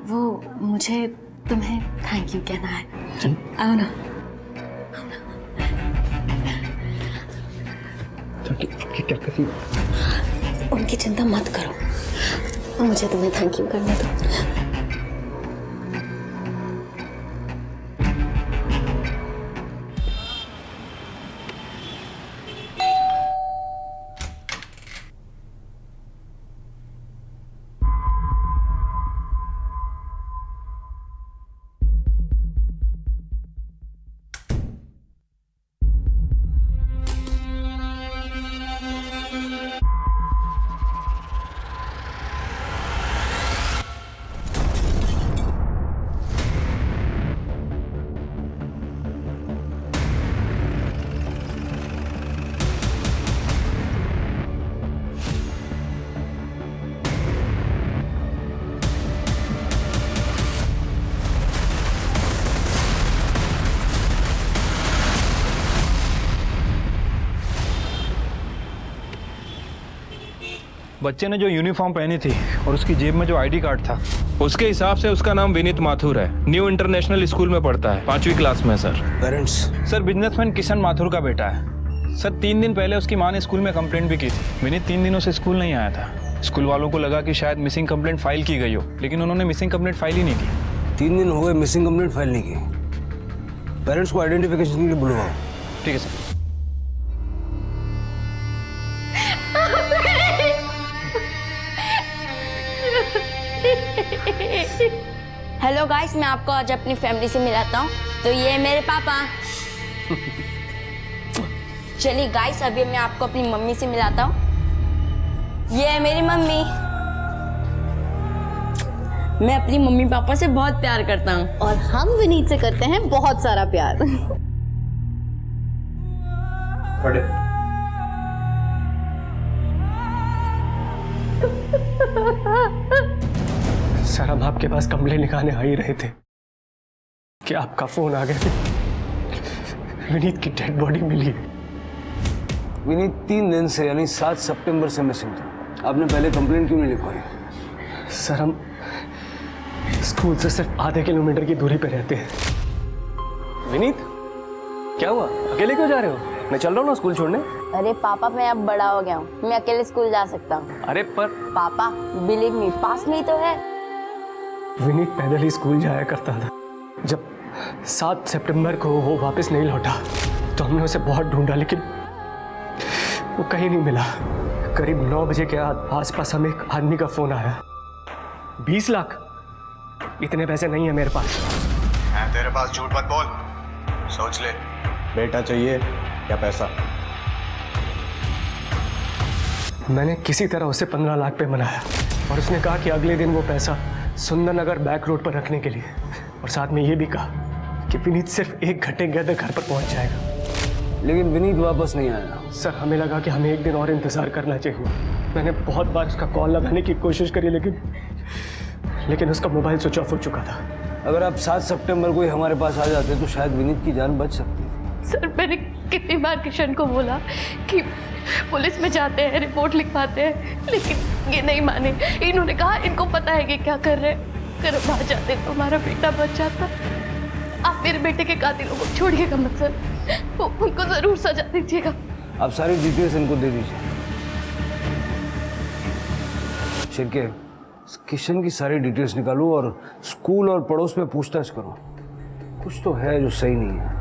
वो मुझे तुम्हें थैंक यू कहना है। आओ ना। क्या करी? उनकी चिंता मत करो, मुझे तुम्हें थैंक यू करने दो। बच्चे ने जो यूनिफॉर्म पहनी थी और उसकी जेब में जो आईडी कार्ड था, उसके हिसाब से उसका नाम विनीत माथुर है। न्यू इंटरनेशनल स्कूल में पढ़ता है, 5वीं क्लास में। Sir parents? Sir businessman Kishan Mathur का बेटा है। सर 3 दिन पहले उसकी माँ ने स्कूल में कंप्लेंट भी की थी। विनीत 3 दिनों से स्कूल नहीं आया था। स्कूल वालों को लगा कि शायद मिसिंग कंप्लेंट फाइल की गई हो, लेकिन उन्होंने मिसिंग कंप्लेंट फाइल ही नहीं की। 3 दिन हो गए मिसिंग कंप्लेंट फाइल नहीं की। पेरेंट्स को आइडेंटिफिकेशन के लिए बुलवाओ। ठीक है सर। हेलो गाइस, मैं आपको आज अपनी फैमिली से मिलाता हूँ। तो ये है मेरे पापा। चलिए गाइस, अभी मैं आपको अपनी मम्मी से मिलाता हूँ। ये है मेरी मम्मी। मैं अपनी मम्मी पापा से बहुत प्यार करता हूँ। और हम विनीत से करते हैं बहुत सारा प्यार। बड़े सर, हम आपके पास कंप्लेंट लिखाने आ ही रहे थे कि आपका फोन आ गया। विनीत की डेड बॉडी मिली है। विनीत 3 दिन से यानी 7 सितंबर से मिसिंग था। आपने पहले कंप्लेंट क्यों नहीं लिखवाई? सर, हम स्कूल से सिर्फ आधे किलोमीटर की दूरी पे रहते हैं। विनीत, क्या हुआ? अकेले क्यों जा रहे हो? मैं चल रहा हूँ ना स्कूल छोड़ने। अरे पापा, मैं अब बड़ा हो गया हूँ, मैं अकेले स्कूल जा सकता हूँ। अरे पर पापा बिलीव मी, पास में ही तो है। विनीत पैदल ही स्कूल जाया करता था। जब 7 सितंबर को वो वापस नहीं लौटा तो हमने उसे बहुत ढूंढा, लेकिन वो कहीं नहीं मिला। करीब 9 बजे के आसपास हमें एक आदमी का फोन आया। 20 लाख? इतने पैसे नहीं है मेरे पास। तेरे पास झूठ मत बोल, सोच ले। बेटा चाहिए या पैसा? मैंने किसी तरह उसे 15 लाख पे मनाया और उसने कहा कि अगले दिन वो पैसा सुंदरनगर बैक रोड पर रखने के लिए, और साथ में ये भी कहा कि विनीत सिर्फ 1 घंटे के अंदर घर पर पहुंच जाएगा। लेकिन विनीत वापस नहीं आया। सर, हमें लगा कि हमें 1 दिन और इंतजार करना चाहिए। मैंने बहुत बार उसका कॉल लगाने की कोशिश करी, लेकिन उसका मोबाइल स्विच ऑफ हो चुका था। अगर आप 7 सितंबर को ही हमारे पास आ जाते तो शायद विनीत की जान बच सकती थी। सर, मैंने कितनी बार किशन को बोला कि पुलिस में जाते हैं, रिपोर्ट लिखवाते हैं, लेकिन ये नहीं माने। इन्होंने कहा इनको पता है कि क्या कर रहे हैं, अगर बाहर जाते तो हमारा बेटा बच जाता। आप मेरे बेटे के कातिलों को छोड़िएगा मत सर, उनको जरूर सजा दीजिएगा। आप सारी डिटेल्स इनको दे दीजिए। शिरके, किशन की सारी डिटेल्स निकालो और स्कूल और पड़ोस में पूछताछ करो। कुछ तो है जो सही नहीं है।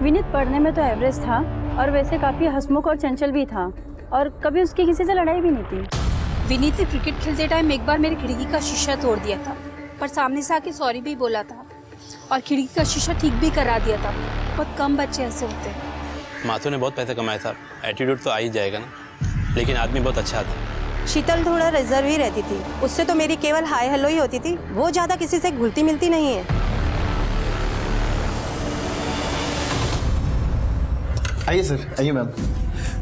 विनीत पढ़ने में तो एवरेज था और वैसे काफ़ी हंसमुख और चंचल भी था, और कभी उसकी किसी से लड़ाई भी नहीं थी। विनीत ने क्रिकेट खेलते टाइम एक बार मेरी खिड़की का शीशा तोड़ दिया था, पर सामने से आके सॉरी भी बोला था और खिड़की का शीशा ठीक भी करा दिया था। बहुत कम बच्चे ऐसे होते हैं। माथुर ने बहुत पैसा कमाया था, एटीट्यूड तो आ ही जाएगा ना, लेकिन आदमी बहुत अच्छा था। शीतल थोड़ा रिजर्व ही रहती थी, उससे तो मेरी केवल हाय हेलो ही होती थी। वो ज़्यादा किसी से घुलती मिलती नहीं है। आइए सर, आइए मैम।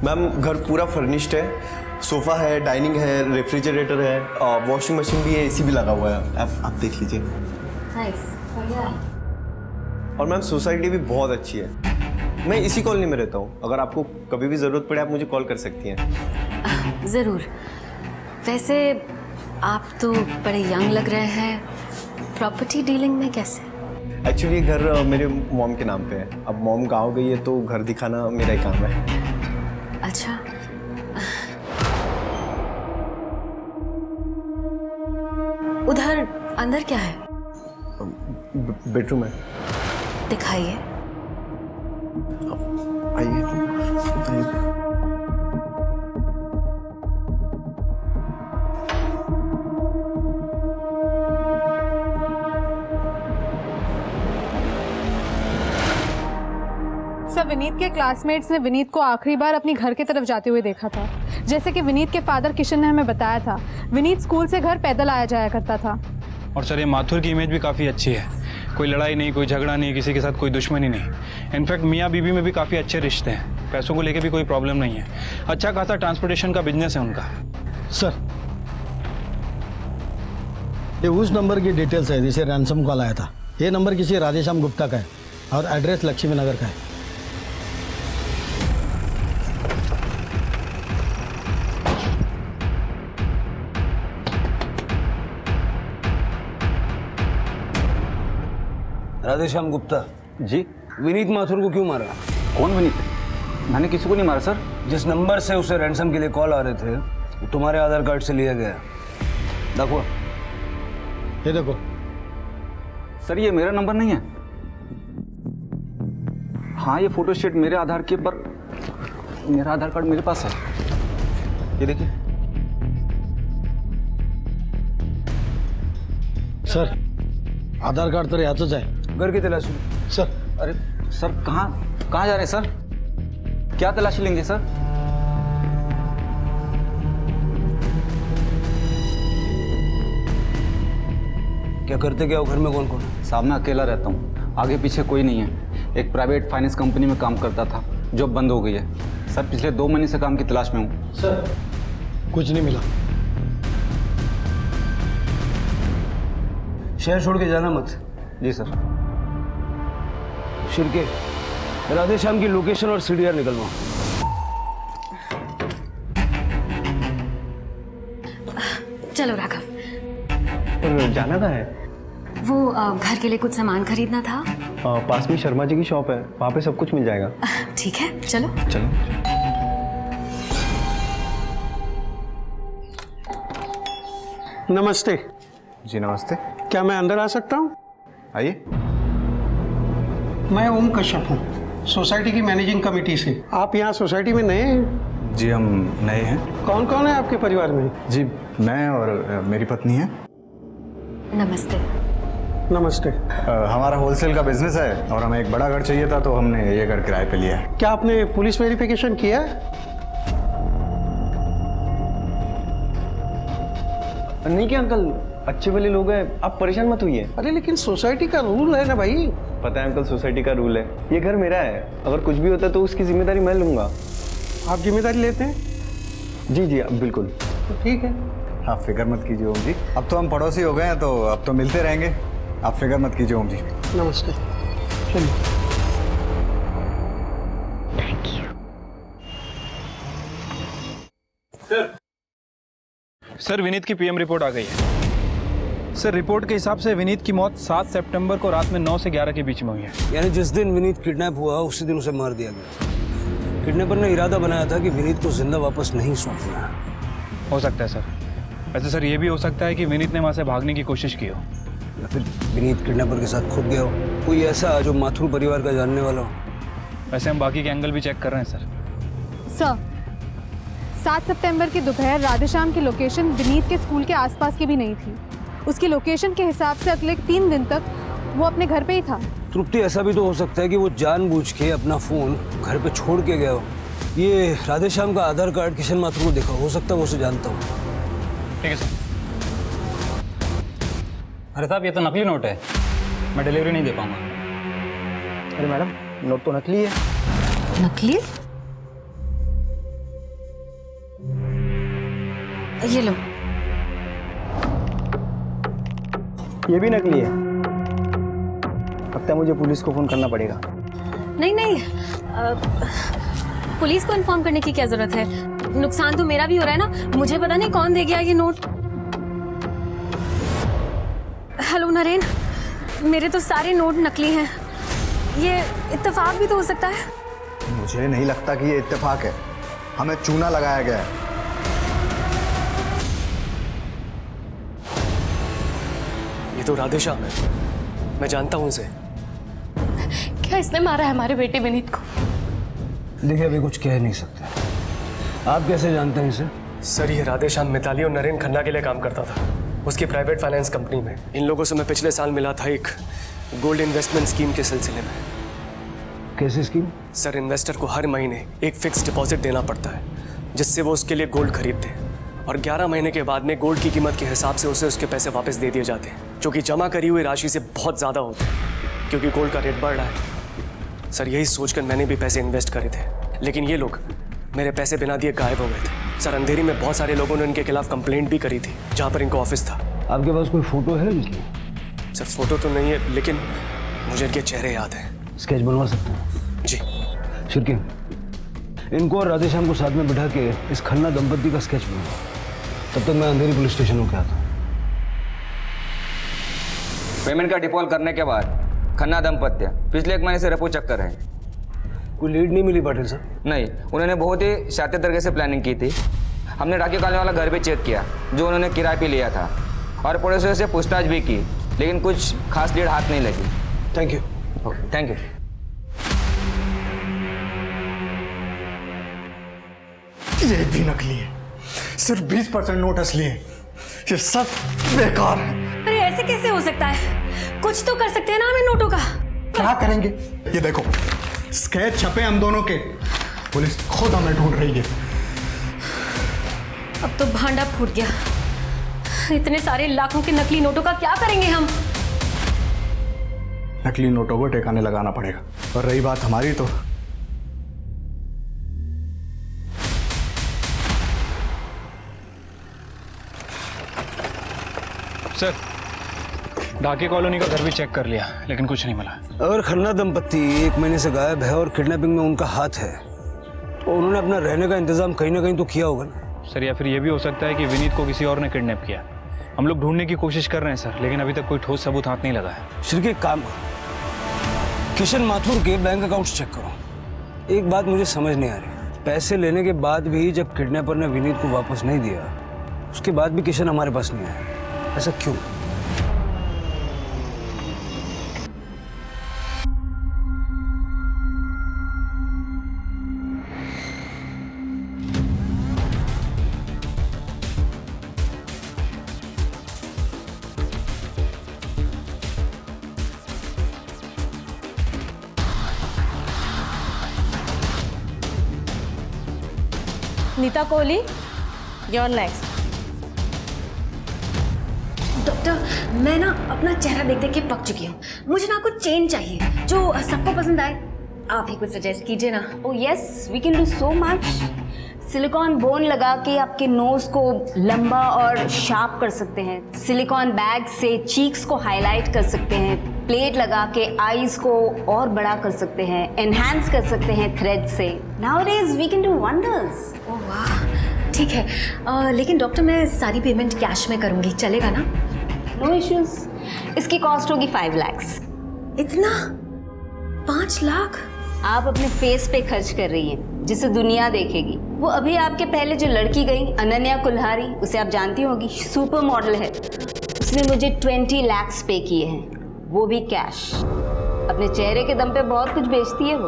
मैम, घर पूरा फर्निश्ड है। सोफ़ा है, डाइनिंग है, रेफ्रिजरेटर है, वॉशिंग मशीन भी है, एसी भी लगा हुआ है। आप देख लीजिए। और मैम, सोसाइटी भी बहुत अच्छी है। मैं इसी कॉलोनी में रहता हूँ। अगर आपको कभी भी ज़रूरत पड़े आप मुझे कॉल कर सकती हैं। ज़रूर। वैसे आप तो बड़े यंग लग रहे हैं। प्रॉपर्टी डीलिंग में कैसे? एक्चुअली ये घर मेरे मॉम के नाम पे है। अब मॉम गाँव गई है तो घर दिखाना मेरा ही काम है। अच्छा, उधर अंदर क्या है? बेडरूम है। दिखाइए। आइए बताइए। सब विनीत के क्लासमेट्स ने विनीत को आखिरी बार अपनी घर की तरफ जाते हुए देखा था। जैसे कि विनीत के फादर किशन ने हमें बताया था, विनीत स्कूल से घर पैदल आया जाया करता था। और सर ये माथुर की इमेज भी काफ़ी अच्छी है। कोई लड़ाई नहीं, कोई झगड़ा नहीं, किसी के साथ कोई दुश्मनी नहीं। इनफैक्ट मियाँ बीबी में भी काफ़ी अच्छे रिश्ते हैं। पैसों को लेके भी कोई प्रॉब्लम नहीं है। अच्छा खासा ट्रांसपोर्टेशन का बिजनेस है उनका। सर, ये उस नंबर की डिटेल्स है जिसे रैंसम कॉल आया था। ये नंबर किसी राधेश्याम गुप्ता का है और एड्रेस लक्ष्मी नगर का है। राधेश्याम गुप्ता जी। विनीत माथुर को क्यों मारा? कौन विनीत? मैंने किसी को नहीं मारा सर। जिस नंबर से उसे रैंसम के लिए कॉल आ रहे थे वो तुम्हारे आधार कार्ड से लिया गया। देखो, ये देखो सर, ये मेरा नंबर नहीं है। हाँ, ये फोटो स्टेट मेरे आधार के पर मेरा आधार कार्ड मेरे पास है। ये देखिए सर, आधार कार्ड तर याचंच आहे। घर की तलाशी सर। अरे सर, कहाँ जा रहे हैं सर? क्या तलाशी लेंगे सर? क्या करते क्या हो? घर में कौन कौन? साहब मैं अकेला रहता हूँ, आगे पीछे कोई नहीं है। एक प्राइवेट फाइनेंस कंपनी में काम करता था, जॉब बंद हो गई है सर। पिछले 2 महीने से काम की तलाश में हूँ। सर, कुछ नहीं मिला। शहर छोड़ के जाना मत। जी सर। शिरके, राधेश्याम की लोकेशन और सीडीआर निकलवाओ। चलो राघव। और जाना कहाँ है? वो घर के लिए कुछ सामान खरीदना था। पास में शर्मा जी की शॉप है, वहाँ पे सब कुछ मिल जाएगा। ठीक है, चलो। चलो। नमस्ते। जी नमस्ते। क्या मैं अंदर आ सकता हूँ? आइए। मैं ओम कश्यप हूँ, सोसाइटी की मैनेजिंग कमेटी से। आप यहाँ सोसाइटी में नए हैं? जी हम नए हैं। कौन कौन है आपके परिवार में? जी मैं और मेरी पत्नी है। नमस्ते। नमस्ते। हमारा होलसेल का बिजनेस है और हमें एक बड़ा घर चाहिए था तो हमने ये घर किराए पे लिया है। क्या आपने पुलिस वेरिफिकेशन किया है? नहीं क्या अंकल, अच्छे वाले लोग हैं, आप परेशान मत होइए। अरे लेकिन सोसाइटी का रूल है ना भाई। पता है अंकल, सोसाइटी का रूल है। ये घर मेरा है, अगर कुछ भी होता है तो उसकी जिम्मेदारी मैं लूंगा। आप जिम्मेदारी लेते हैं? जी जी बिल्कुल। तो ठीक है, आप फिक्र मत कीजिए ओम जी। अब तो हम पड़ोसी हो गए हैं तो अब तो मिलते रहेंगे। आप फिक्र मत कीजिए ओम जी। नमस्ते। चलिए। Thank you. सर, विनीत की पीएम रिपोर्ट आ गई है। सर, रिपोर्ट के हिसाब से विनीत की मौत 7 सितंबर को रात में 9 से 11 के बीच में हुई है। यानी जिस दिन विनीत किडनैप हुआ उसी दिन उसे मार दिया गया। किडनैपर ने इरादा बनाया था कि विनीत को जिंदा वापस नहीं सौंपना। हो सकता है सर। वैसे सर ये भी हो सकता है कि विनीत ने वहाँ से भागने की कोशिश की हो, या फिर विनीत किडनैपर के साथ खुद गया हो। कोई ऐसा जो माथुर परिवार का जानने वाला हो। वैसे हम बाकी के एंगल भी चेक कर रहे हैं सर। सर, 7 सितंबर की दोपहर राधेश्याम की लोकेशन विनीत के स्कूल के आसपास की भी नहीं थी। उसकी लोकेशन के हिसाब से अगले 3 दिन तक वो अपने घर पे ही था। तृप्ति, ऐसा भी तो हो सकता है कि वो जानबूझ के अपना फोन घर पे छोड़ के गया हो। ये राधेश्याम का आधार कार्ड किशन माथुर को देखा, हो सकता है वो उसे जानता हो। ठीक है सर। अरे साहब, ये तो नकली नोट है, मैं डिलीवरी नहीं दे पाऊंगा। अरे मैडम, नोट तो नकली है। नकली? ये लो। ये भी नकली है। लगता है मुझे पुलिस को फोन करना पड़ेगा। नहीं नहीं, पुलिस को इन्फॉर्म करने की क्या जरूरत है? नुकसान तो मेरा भी हो रहा है ना। मुझे पता नहीं कौन दे गया ये नोट। हेलो नरेन, मेरे तो सारे नोट नकली हैं। ये इत्तेफाक भी तो हो सकता है। मुझे नहीं लगता कि ये इत्तेफाक है, हमें चूना लगाया गया है। ये तो राधेश्याम है, मैं जानता हूँ इसे। क्या इसने मारा है हमारे बेटे विनीत को? देखिए अभी कुछ कह नहीं सकते। आप कैसे जानते हैं इसे? सर ये राधेश्याम मिताली और नरेन खन्ना के लिए काम करता था, उसकी प्राइवेट फाइनेंस कंपनी में। इन लोगों से मैं पिछले साल मिला था एक गोल्ड इन्वेस्टमेंट स्कीम के सिलसिले में। कैसी स्कीम? सर इन्वेस्टर को हर महीने एक फिक्स डिपॉजिट देना पड़ता है, जिससे वो उसके लिए गोल्ड खरीदते हैं, और 11 महीने के बाद में गोल्ड की कीमत के हिसाब से उसे उसके पैसे वापस दे दिए जाते हैं, जो कि जमा करी हुई राशि से बहुत ज़्यादा होते हैं, क्योंकि गोल्ड का रेट बढ़ रहा है। सर यही सोचकर मैंने भी पैसे इन्वेस्ट करे थे, लेकिन ये लोग मेरे पैसे बिना दिए गायब हो गए थे। सर अंधेरी में बहुत सारे लोगों ने इनके खिलाफ कंप्लेंट भी करी थी, जहाँ पर इनको ऑफिस था। आपके पास कोई फोटो है इनकी? सर फोटो तो नहीं है, लेकिन मुझे इनके चेहरे याद हैं। स्केच बनवा सकते हैं? जी। शिरके, इनको और राधेश्याम को साथ में बिठा के इस खन्ना दंपत्ति का स्केच बनवा। तब तक मैं अंधेरी पुलिस स्टेशन होकर आता हूँ। पेमेंट का डिफॉल्ट करने के बाद खन्ना दंपत्ति पिछले 1 महीने से रेपो चेक कर रहे हैं। कोई लीड नहीं मिली पाटिल साहब? नहीं, उन्होंने बहुत ही शातिर तरीके से प्लानिंग की थी। हमने राखी कॉलोनी वाला घर भी चेक किया जो उन्होंने किराए पे लिया था, और पड़ोसियों से पूछताछ भी की, लेकिन कुछ खास लीड हाथ नहीं लगी। Thank you. Okay, thank you. ये भी नकली है, सिर्फ 20% नोट असली है। ये सब बेकार है। अरे ऐसे कैसे हो सकता है? कुछ तो कर सकते हैं ना हम इन नोटों का। क्या करेंगे? ये देखो स्केच छपे हम दोनों के, पुलिस खुद हमें ढूंढ रही है। अब तो भांडा फूट गया। इतने सारे लाखों के नकली नोटों का क्या करेंगे हम? नकली नोटों को ठिकाने लगाना पड़ेगा। और रही बात हमारी, तो सर ढाके कॉलोनी का घर भी चेक कर लिया, लेकिन कुछ नहीं मिला। अगर खन्ना दंपत्ति 1 महीने से गायब है और किडनैपिंग में उनका हाथ है, तो उन्होंने अपना रहने का इंतजाम कहीं ना कहीं तो किया होगा ना। सर या फिर ये भी हो सकता है कि विनीत को किसी और ने किडनैप किया। हम लोग ढूंढने की कोशिश कर रहे हैं सर, लेकिन अभी तक कोई ठोस सबूत हाथ नहीं लगा है। श्री के काम करो, किशन माथुर के बैंक अकाउंट्स चेक करो। एक बात मुझे समझ नहीं आ रही, पैसे लेने के बाद भी जब किडनैपर ने विनीत को वापस नहीं दिया, उसके बाद भी किशन हमारे पास नहीं आया, ऐसा क्यों? Neeta Kohli, your next. Doctor, मैं ना अपना चेहरा देख देख के पक चुकी हूँ। मुझे ना कुछ चेंज चाहिए जो सबको पसंद आए। आप ही कुछ सजेस्ट कीजिए ना। Oh yes, we can do so much. Silicone bone लगा के आपके नोज को लंबा और शार्प कर सकते हैं। सिलिकॉन बैग से चीक्स को हाईलाइट कर सकते हैं। प्लेट लगा के आईज को और बड़ा कर सकते हैं। एनहांस कर सकते हैं थ्रेड से। Nowadays we can do wonders. Oh वाह, ठीक है। लेकिन डॉक्टर मैं सारी पेमेंट कैश में करूँगी, चलेगा ना? No issues. इसकी कॉस्ट होगी 5 लाख। इतना? 5 लाख? आप अपने फेस पे खर्च कर रही हैं, जिसे दुनिया देखेगी। वो अभी आपके पहले जो लड़की गई अनन्या कुल्हारी, उसे आप जानती होगी, सुपर मॉडल है। उसने मुझे 20 लाख पे किए हैं, वो भी कैश। अपने चेहरे के दम पे बहुत कुछ बेचती है वो।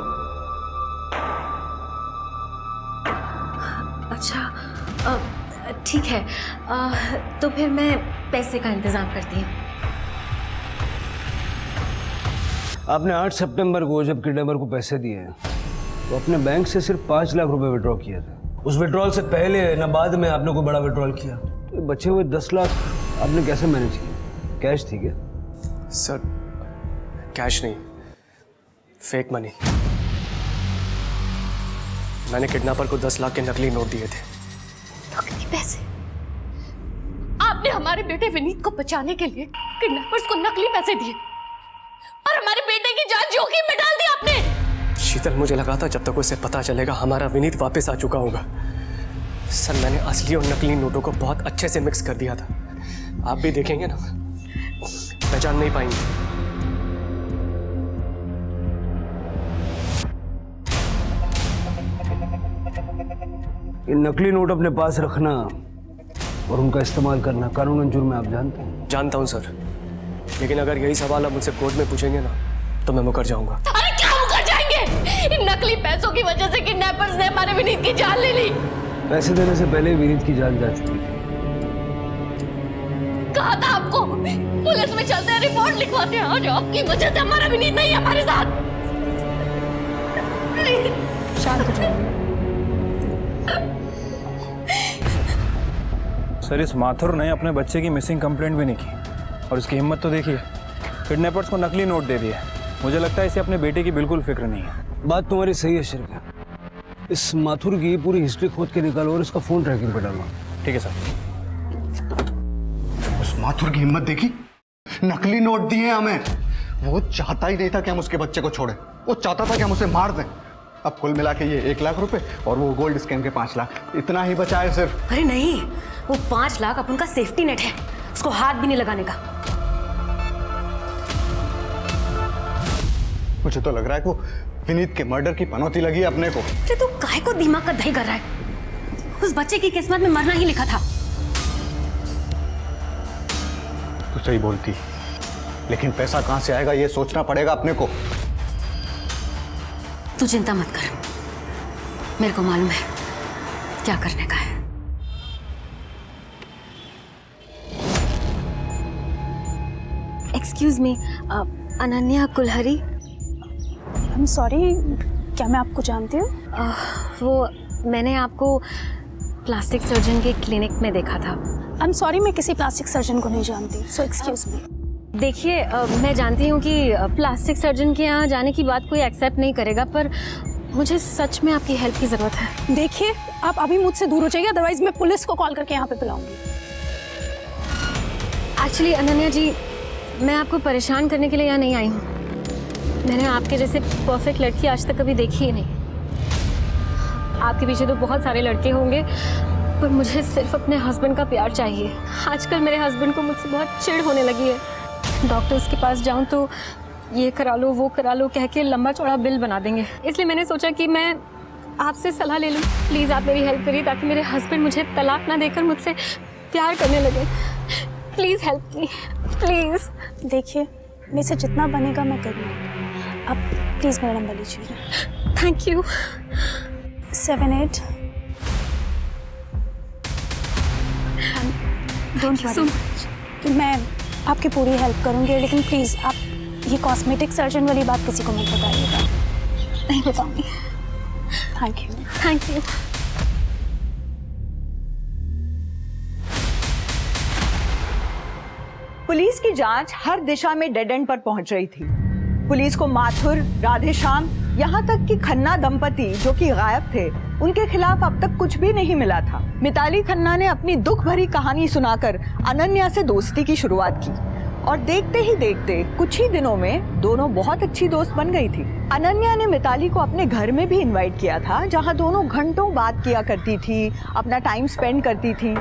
अच्छा, ठीक है। तो फिर मैं पैसे का इंतजाम करती हूँ। आपने 8 सितंबर को जब किडनैपर को पैसे दिए तो अपने बैंक से सिर्फ 5 लाख रुपए विड्रॉ किया था। उस विड्रॉल से पहले न बाद में आपने कोई बड़ा विड्रॉल किया? तो बचे हुए 10 लाख आपने कैसे मैनेज किया? कैश थी क्या? सर कैश नहीं, फेक मनी। मैंने किडनैपर को 10 लाख के नकली नोट दिए थे। नकली पैसे? आपने हमारे बेटे विनीत को बचाने के लिए किडनैपर्स को नकली पैसे दिए और हमारे बेटे की जान जोखिम में डाल दी आपने। शीतल, मुझे लगा था जब तक उसे पता चलेगा हमारा विनीत वापस आ चुका होगा। सर मैंने असली और नकली नोटों को बहुत अच्छे से मिक्स कर दिया था। आप भी देखेंगे ना। पहचान नहीं पाएंगे। ये नकली नोट अपने पास रखना और उनका इस्तेमाल करना कानूनन जुर्म है, आप जानते हैं? जानता हूँ सर, लेकिन अगर यही सवाल आप मुझसे कोर्ट में पूछेंगे ना तो मैं मुकर जाऊंगा। अरे क्या मुकर जाएंगे? इन नकली पैसों की वजह से किडनैपर्स ने हमारे विनीत की जान ले ली। पैसे देने से पहले विनीत की जान जा चुकी थी। कहा था आपको, पुलिस में चलते हैं, रिपोर्ट लिखवाते हैं। आज आपकी वजह से हमारा विनीत नहीं है हमारे साथ। शांत हो जाओ। सर, इस माथुर ने अपने बच्चे की मिसिंग कंप्लेंट भी नहीं की और इसकी हिम्मत तो देखिए, किडनैपर्स को नकली नोट दे दिए। मुझे लगता है इसे अपने बेटे की बिल्कुल फिक्र नहीं है। बात तुम्हारी सही है शिरका, इस माथुर की पूरी हिस्ट्री खोद के निकालो और इसका फोन ट्रैकिंग पे डालो। ठीक है सर। उस माथुर की हिम्मत देखी, नकली नोट दिए हमें। वो चाहता ही नहीं था कि हम उसके बच्चे को छोड़े, वो चाहता था कि हम उसे मार दें। अब कुल मिला के ये 1 लाख रुपए और वो गोल्ड स्कैम के 5 लाख, इतना ही बचा है सिर्फ। अरे नहीं, वो 5 लाख अपन का सेफ्टी नेट है, उसको हाथ भी नहीं लगाने का। मुझे तो लग रहा है कि वो विनीत के मर्डर की पनौती लगी है अपने को। अरे तू काहे को दिमाग का दही कर रहा है? उस बच्चे की किस्मत में मरना ही लिखा था। तू सही बोलती, लेकिन पैसा कहां से आएगा ये सोचना पड़ेगा अपने को। तू चिंता मत कर, मेरे को मालूम है क्या करने का है। Excuse me, Ananya Kulhari. I am sorry, क्या मैं आपको जानती हूँ? वो मैंने आपको प्लास्टिक सर्जन के क्लिनिक में देखा था। आई एम सॉरी, मैं किसी प्लास्टिक सर्जन को नहीं जानती, सो एक्सक्यूज मी। देखिए, मैं जानती हूँ कि प्लास्टिक सर्जन के यहाँ जाने की बात कोई एक्सेप्ट नहीं करेगा, पर मुझे सच में आपकी हेल्प की ज़रूरत है। देखिए, आप अभी मुझसे दूर हो जाइए, अदरवाइज मैं पुलिस को कॉल करके यहाँ पे बुलाऊंगी। एक्चुअली अनन्या जी, मैं आपको परेशान करने के लिए यहाँ नहीं आई हूँ। मैंने आपके जैसे परफेक्ट लड़की आज तक कभी देखी ही नहीं। आपके पीछे तो बहुत सारे लड़के होंगे, पर मुझे सिर्फ अपने हस्बैंड का प्यार चाहिए। आजकल मेरे हस्बैंड को मुझसे बहुत चिढ़ होने लगी है। डॉक्टर्स के पास जाऊं तो ये करा लो वो करा लो कह के लंबा चौड़ा बिल बना देंगे। इसलिए मैंने सोचा कि मैं आपसे सलाह ले लूं। प्लीज़ आप मेरी हेल्प करिए ताकि मेरे हस्बैंड मुझे तलाक ना देकर मुझसे प्यार करने लगे। Please help me, please. देखिए, मेरे से जितना बनेगा मैं करूँगी। आप प्लीज़ मेरा नंबर लीजिए। Thank you. 78 डोंट वरी, मैं आपकी पूरी हेल्प करूँगी, लेकिन प्लीज़ आप ये कॉस्मेटिक सर्जन वाली बात किसी को मत बताइएगा। नहीं बताऊँगी। Thank you. Thank you. Police की जांच हर दिशा में डेड एंड पर पहुंच रही थी। पुलिस को माथुर, राधेश्याम, यहाँ तक कि खन्ना दंपति जो कि गायब थे, उनके खिलाफ अब तक कुछ भी नहीं मिला था। मिताली खन्ना ने अपनी दुख भरी कहानी सुनाकर अनन्या से दोस्ती की शुरुआत की और देखते ही देखते कुछ ही दिनों में दोनों बहुत अच्छी दोस्त बन गई थी। अनन्या ने मिताली को अपने घर में भी इनवाइट किया था, जहाँ दोनों घंटों बात किया करती थी, अपना टाइम स्पेंड करती थी।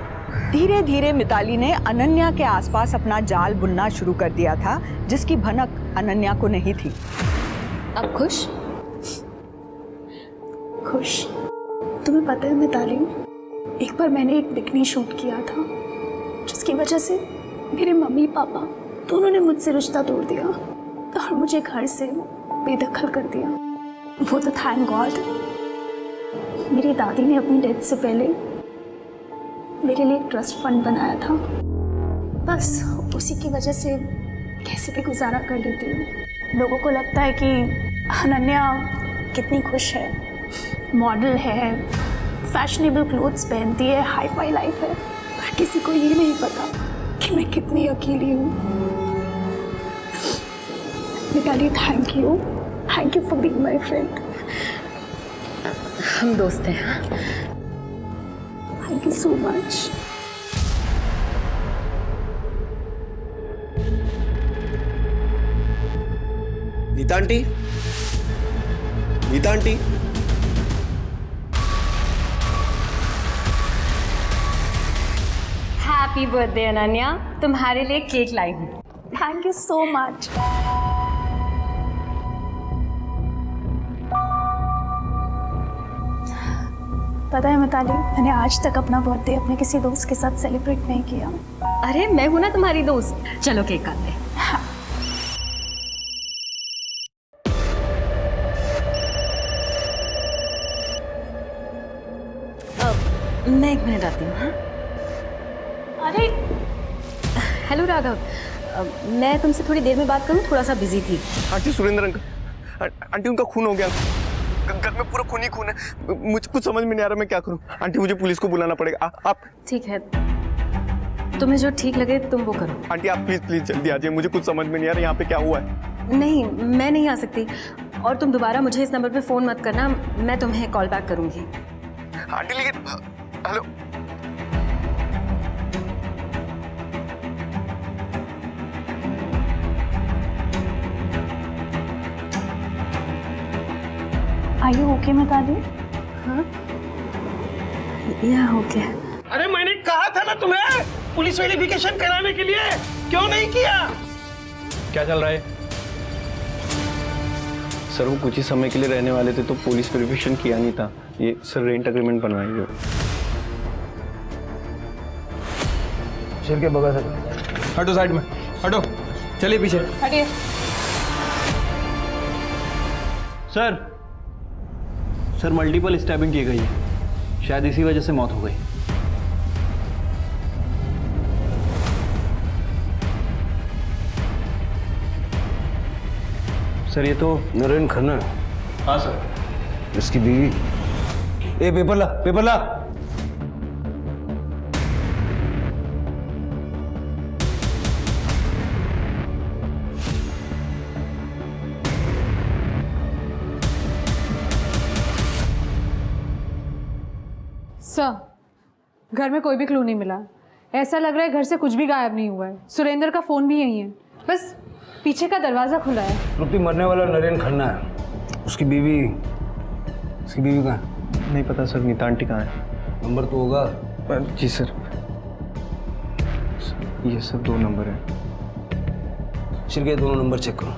धीरे धीरे मिताली ने अनन्या के आसपास अपना जाल बुनना शुरू कर दिया था, जिसकी भनक अनन्या को नहीं थी। अब खुश? खुश? तुम्हें पता है मिताली, एक बार मैंने एक बिकनी शूट किया था, जिसकी वजह से मेरे मम्मी पापा दोनों ने मुझसे रिश्ता तोड़ दिया और मुझे घर से बेदखल कर दिया। वो तो थैंक गॉड मेरी दादी ने अपनी डेथ से पहले मेरे लिए एक ट्रस्ट फंड बनाया था। बस उसी की वजह से कैसे भी गुजारा कर लेती हूँ। लोगों को लगता है कि अनन्या कितनी खुश है, मॉडल है, फैशनेबल क्लोथ्स पहनती है, हाई फाई लाइफ है, पर किसी को ये नहीं पता कि मैं कितनी अकेली हूँ। Mitali, thank you for being my friend. हम दोस्त हैं। Thank you so much. Neeta aunty, Neeta aunty, happy birthday Ananya, तुम्हारे लिए केक लाई हूँ। Thank you so much. पता है मिताली, मैंने आज तक अपना बर्थडे अपने किसी दोस्त के साथ सेलिब्रेट नहीं किया। अरे मैं हूं ना तुम्हारी दोस्त, चलो केक काटते हैं। मैं 1 मिनट आती हूँ। हाँ? अरे हेलो राघव, मैं तुमसे थोड़ी देर में बात करूँ, थोड़ा सा बिजी थी। आंटी सुरेंद्र अंकल, आंटी उनका खून हो गया, घर में पूरा खून ही खून है। मुझे कुछ समझ में नहीं आ रहा मैं क्या करूं। आंटी मुझे पुलिस को बुलाना पड़ेगा। आप ठीक है, तुम्हें जो ठीक लगे तुम वो करो। आंटी आप प्लीज प्लीज जल्दी आ जाइए, मुझे कुछ समझ में नहीं आ रहा यहाँ पे क्या हुआ है। नहीं, मैं नहीं आ सकती, और तुम दोबारा मुझे इस नंबर पे फ़ोन मत करना, मैं तुम्हें कॉल बैक करूँगी। आंटी लेकिन hello, are you okay Mitali? हाँ, या ओके। अरे मैंने कहा था ना तुम्हें पुलिस वेरिफिकेशन कराने के लिए, क्यों नहीं किया? क्या चल रहा है? सर वो कुछ ही समय के लिए रहने वाले थे तो पुलिस वेरिफिकेशन किया नहीं था। ये सर रेंट एग्रीमेंट बनवाएंगे। चल के बगा सर, हटो साइड में, हटो, चलिए पीछे। हटिए। सर मल्टीपल स्टैबिंग की गई है, शायद इसी वजह से मौत हो गई। सर ये तो नरेन खन्ना। हाँ सर। इसकी बीवी। ए पेपर ला, पेपर ला। सर, घर में कोई भी क्लू नहीं मिला। ऐसा लग रहा है घर से कुछ भी गायब नहीं हुआ है। सुरेंद्र का फ़ोन भी यही है, बस पीछे का दरवाज़ा खुला है। रुपी मरने वाला नरेन खन्ना है, उसकी बीवी कहाँ है? नहीं पता सर। नीता आंटी कहाँ है? नंबर तो होगा। जी सर, ये सब 2 नंबर है। शिरके दोनों नंबर चेक करो।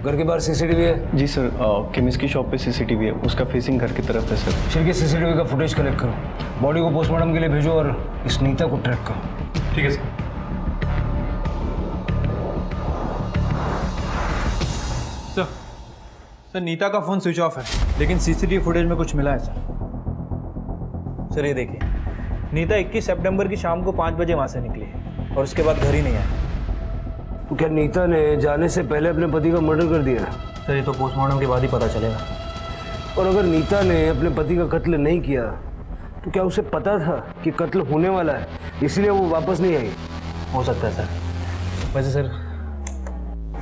घर के बाहर सीसीटीवी है? जी सर, केमिस्ट की शॉप पे सीसीटीवी है, उसका फेसिंग घर की तरफ है सर। शिरके सीसीटीवी का फुटेज कलेक्ट करो, बॉडी को पोस्टमार्टम के लिए भेजो और इस नीता को ट्रैक करो। ठीक है सर। सर नीता का फ़ोन स्विच ऑफ है, लेकिन सीसीटीवी फुटेज में कुछ मिला है सर। ये देखिए, नीता 21 सितंबर की शाम को 5 बजे वहाँ से निकली और उसके बाद घर ही नहीं आई। तो क्या नीता ने जाने से पहले अपने पति का मर्डर कर दिया? सर ये तो पोस्टमार्टम के बाद ही पता चलेगा। और अगर नीता ने अपने पति का कत्ल नहीं किया तो क्या उसे पता था कि कत्ल होने वाला है, इसलिए वो वापस नहीं आई? हो सकता है सर। वैसे सर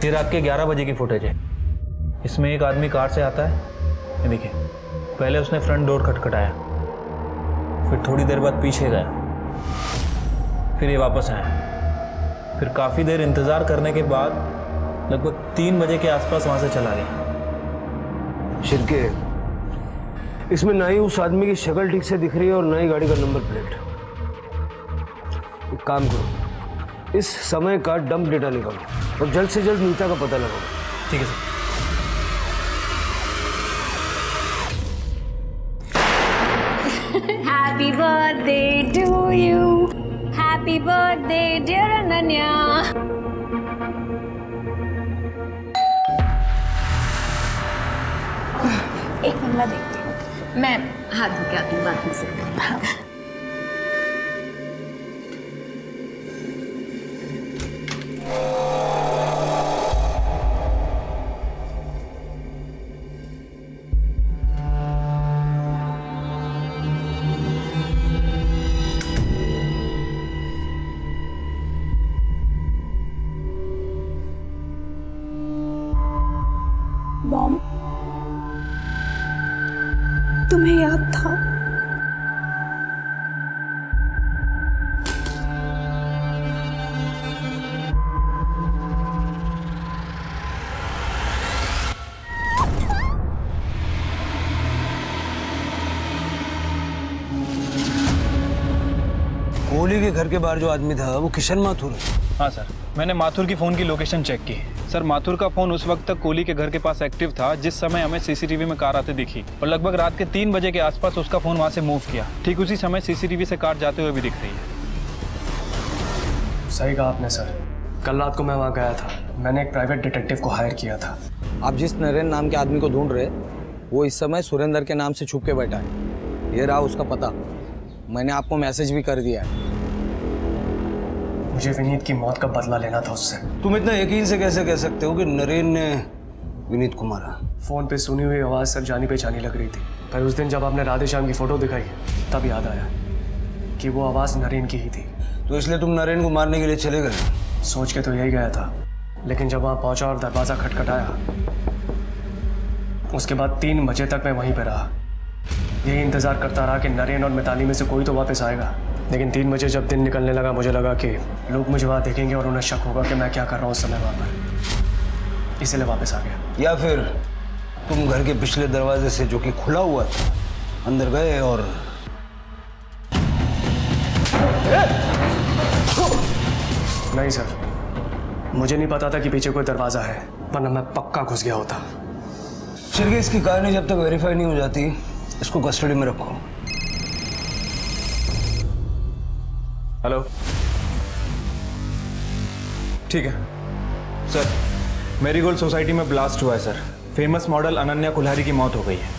ये रात के 11 बजे की फुटेज है। इसमें एक आदमी कार से आता है, ये देखिए, पहले उसने फ्रंट डोर खटखटाया, फिर थोड़ी देर बाद पीछे गया, फिर ये वापस आया, फिर काफ़ी देर इंतज़ार करने के बाद लगभग 3 बजे के आसपास वहाँ से चला गया। शिरके, इसमें ना ही उस आदमी की शक्ल ठीक से दिख रही है और ना ही गाड़ी का नंबर प्लेट। एक काम करो, इस समय का डंप डेटा निकालो और जल्द से जल्द नीता का पता लगाओ। ठीक है sir. Happy birthday to you. Happy birthday dear Ananya. एक मिनट मैं देखती हूँ। मैं हाथ धो के आती हूँ, बात नहीं सकती। मॉम, तुम्हें याद था? कोहली के घर के बाहर जो आदमी था वो किशन माथुर है। हाँ सर। मैंने माथुर की फ़ोन की लोकेशन चेक की। सर माथुर का फ़ोन उस वक्त तक कोहली के घर के पास एक्टिव था जिस समय हमें सीसीटीवी में कार आते दिखी, और लगभग रात के 3 बजे के आसपास उसका फ़ोन वहाँ से मूव किया। ठीक उसी समय सीसीटीवी से कार जाते हुए भी दिख रही है। सही कहा आपने सर, कल रात को मैं वहाँ गया था। मैंने एक प्राइवेट डिटेक्टिव को हायर किया था। आप जिस नरेन नाम के आदमी को ढूंढ रहे वो इस समय सुरेंद्र के नाम से छुप के बैठा है। ये रहा उसका पता, मैंने आपको मैसेज भी कर दिया है। मुझे विनीत की मौत का बदला लेना था उससे। तुम इतना यकीन से कैसे कह सकते हो कि नरेन ने विनीत को मारा? फ़ोन पे सुनी हुई आवाज़ सर जानी पहचानी लग रही थी, पर उस दिन जब आपने राधेश्याम की फ़ोटो दिखाई तब याद आया कि वो आवाज़ नरेन की ही थी। तो इसलिए तुम नरेन को मारने के लिए चले गए? सोच के तो यही गया था, लेकिन जब वहाँ पहुँचा और दरवाज़ा खटखटाया, उसके बाद 3 बजे तक मैं वहीं पर रहा। यही इंतज़ार करता रहा कि नरेन और मिताली में से कोई तो वापस आएगा। लेकिन 3 बजे जब दिन निकलने लगा, मुझे लगा कि लोग मुझे वहाँ देखेंगे और उन्हें शक होगा कि मैं क्या कर रहा हूँ उस समय वहाँ पर, इसलिए वापस आ गया। या फिर तुम घर के पिछले दरवाजे से, जो कि खुला हुआ था, अंदर गए और नहीं सर, मुझे नहीं पता था कि पीछे कोई दरवाज़ा है, वरना मैं पक्का घुस गया होता। शिरके, इसकी कहानी जब तक वेरीफाई नहीं हो जाती इसको कस्टडी में रखो। हेलो, ठीक है सर। मेरीगोल्ड सोसाइटी में ब्लास्ट हुआ है sir. Famous model Ananya Kulhari की मौत हो गई है।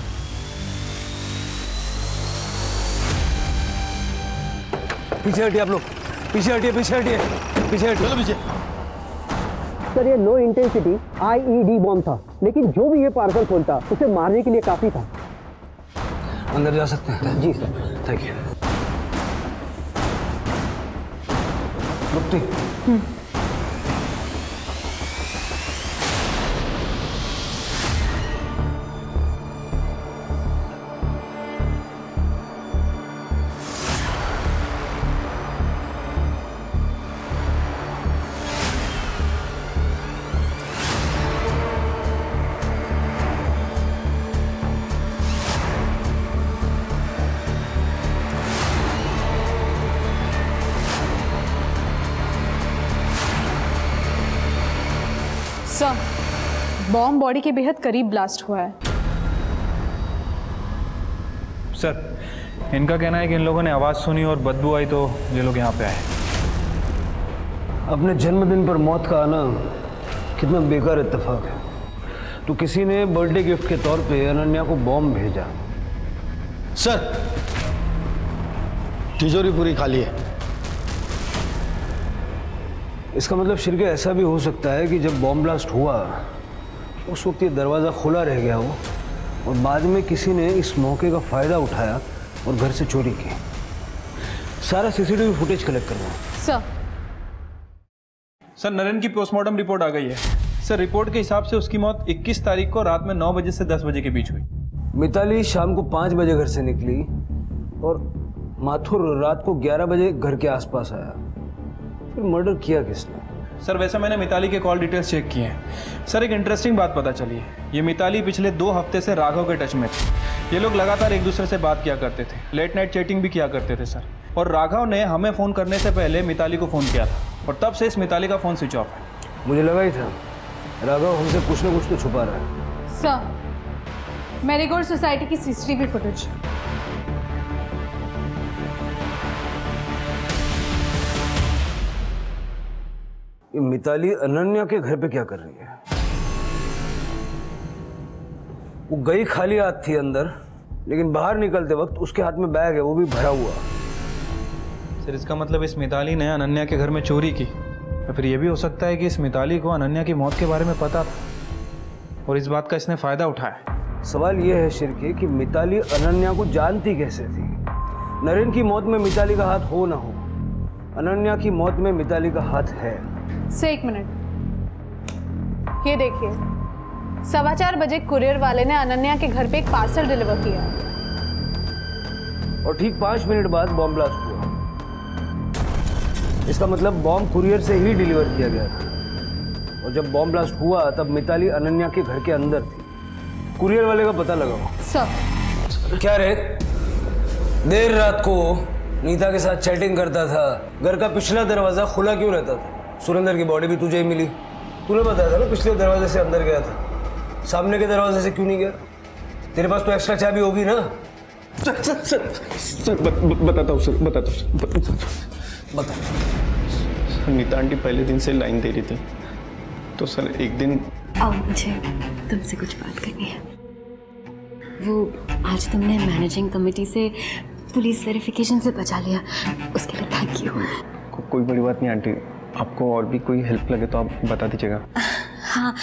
पीछे हटिए आप लोग, पीछे हटिए, पीछे हटिए, पीछे हटिए। चलो पीछे। सर ये लो इंटेंसिटी IED बॉम्ब था, लेकिन जो भी ये पार्सल खोलता उसे मारने के लिए काफी था। अंदर जा सकते हैं? जी सर। Thank you. रुकती। सर, बॉम्ब बॉडी के बेहद करीब ब्लास्ट हुआ है। सर, इनका कहना है कि इन लोगों ने आवाज़ सुनी और बदबू आई तो ये लोग यहाँ पे आए। अपने जन्मदिन पर मौत का आना कितना बेकार इत्तेफाक है। तो किसी ने बर्थडे गिफ्ट के तौर पे अनन्या को बॉम्ब भेजा। सर, तिजोरी पूरी खाली है। इसका मतलब शिरके ऐसा भी हो सकता है कि जब बॉम्ब ब्लास्ट हुआ उस वक्त ये दरवाज़ा खुला रह गया हो और बाद में किसी ने इस मौके का फ़ायदा उठाया और घर से चोरी की। सारा CCTV फुटेज कलेक्ट करना। सर, नरेन की पोस्टमार्टम रिपोर्ट आ गई है। सर, रिपोर्ट के हिसाब से उसकी मौत 21 तारीख को रात में 9 बजे से 10 बजे के बीच हुई। मिताली शाम को 5 बजे घर से निकली और माथुर रात को 11 बजे घर के आसपास आया। फिर मर्डर किया किसने? सर, वैसे मैंने मिताली के कॉल डिटेल्स चेक किए हैं। सर, एक इंटरेस्टिंग बात पता चली है। ये मिताली पिछले 2 हफ्ते से राघव के टच में थे। ये लोग लगातार एक दूसरे से बात किया करते थे, लेट नाइट चैटिंग भी किया करते थे सर। और राघव ने हमें फ़ोन करने से पहले मिताली को फ़ोन किया था और तब से इस मिताली का फ़ोन स्विच ऑफ है। मुझे लगा ही था राघव हमसे कुछ ना कुछ तो छुपा रहा है। सर, मेरीगोल्ड सोसाइटी की CCTV फुटेज। ये मिताली अनन्या के घर पे क्या कर रही है? वो गई खाली हाथ थी अंदर, लेकिन बाहर निकलते वक्त उसके हाथ में बैग है, वो भी भरा हुआ। सर, इसका मतलब इस मिताली ने अनन्या के घर में चोरी की। या फिर ये भी हो सकता है कि इस मिताली को अनन्या की मौत के बारे में पता था और इस बात का इसने फ़ायदा उठाया। सवाल ये है शिरके कि मिताली अनन्या को जानती कैसे थी? नरेन की मौत में मिताली का हाथ हो ना हो, अनन्या की मौत में मिताली का हाथ है। से 1 मिनट, ये देखिए, 4:15 बजे कुरियर वाले ने अनन्या के घर पे एक पार्सल डिलीवर किया और ठीक 5 मिनट बाद बॉम्ब ब्लास्ट हुआ। इसका मतलब बॉम्ब कुरियर से ही डिलीवर किया गया था और जब बॉम्ब ब्लास्ट हुआ तब मिताली अनन्या के घर के अंदर थी। कुरियर वाले का पता लगाओ। सर, क्या रे, देर रात को नीता के साथ चैटिंग करता था, घर का पिछला दरवाजा खुला क्यों रहता था? सुरेंद्र की बॉडी भी तुझे ही मिली। तूने बताया था ना पिछले दरवाजे से अंदर गया था, सामने के दरवाजे से क्यों नहीं गया? तेरे पास तो एक्स्ट्रा चाबी होगी ना। सर बताता हूँ सर, बता। नीता आंटी पहले दिन से लाइन दे रही थी, तो सर एक दिन आओ, मुझे तुमसे कुछ बात करनी है। वो आज तुमने मैनेजिंग कमेटी से पुलिस वेरिफिकेशन से बचा लिया, उसके लिए थैंक यू। कोई बड़ी बात नहीं आंटी, आपको और भी कोई हेल्प लगे तो आप बता दीजिएगा। हाँ,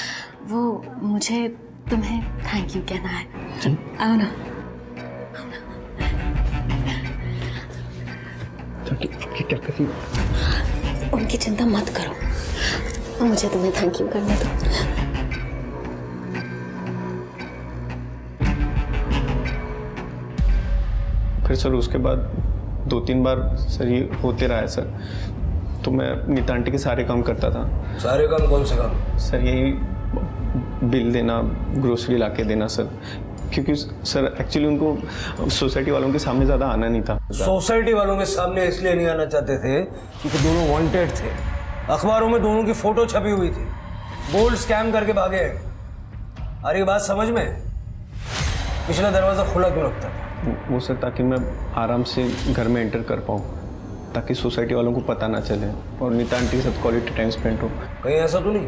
वो मुझे तुम्हें थैंक यू कहना है। आओ ना। क्या करी? उनकी चिंता मत करो, मुझे तुम्हें थैंक यू करने दो। फिर सर उसके बाद 2-3 बार सर ये होते रहा है सर, तो मैं नीता आंटी के सारे काम करता था। सारे काम कौन से काम? सर यही बिल देना, ग्रोसरी ला के देना सर, क्योंकि सर एक्चुअली उनको सोसाइटी वालों के सामने ज़्यादा आना नहीं था। सोसाइटी वालों के सामने इसलिए नहीं आना चाहते थे क्योंकि दोनों वांटेड थे, अखबारों में दोनों की फोटो छपी हुई थी, गोल्ड स्कैम करके भागे। अरे ये बात समझ में? पिछला दरवाजा खुला क्यों रखता था? वो सर ताकि मैं आराम से घर में एंटर कर पाऊँ, ताकि सोसाइटी वालों को पता ना चले और नीता आंटी के साथ क्वालिटी टाइम स्पेंड हो। कहीं ऐसा तो नहीं